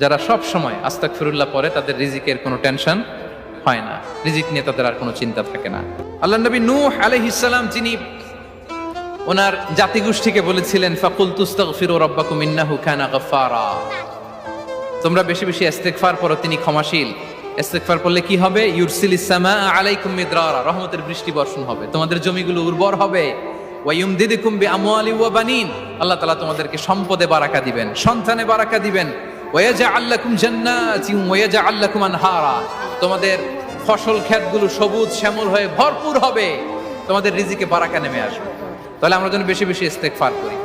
যারা সব সময় আস্তাগফিরুল্লাহ পড়ে তাদের রিজিকের কোনো টেনশন হয় না, রিজিক নিয়ে তাদের আর কোনো চিন্তা থাকে না। আল্লাহ নবী নূহ আলাইহিস সালাম যিনি ওনার জাতিগোষ্ঠীকে বলেছিলেন ফাকুল তুস্তাগফিরু রাব্বাকুম ইন্নাহু কানা গাফফারা, তোমরা বেশি বেশি ইস্তেগফার পড়ো, তিনি ক্ষমাশীল। ইস্তেগফার করলে কি হবে? ইউরসিলিস সামাআ আলাইকুম মিদরারা, রহমতের বৃষ্টি বর্ষণ হবে, তোমাদের জমিগুলো উর্বর হবে। ওয়া ইউমদিদুকুম বিআমওয়ালি ওয়া বানিন, আল্লাহ তাআলা তোমাদেরকে সম্পদে বারাকা দিবেন, সন্তানে বারাকা দিবেন। ওয়া ইয়াজআল লাকুম জান্নাতিন ওয়া ইয়াজআল লাকুম আনহারা, তোমাদের ফসল ক্ষেতগুলো সবুজ শ্যামল হয়ে ভরপুর হবে, তোমাদের রিজিকে বারাকা নেমে আসবে। তাহলে আমরা যেন বেশি বেশি ইস্তেগফার করি।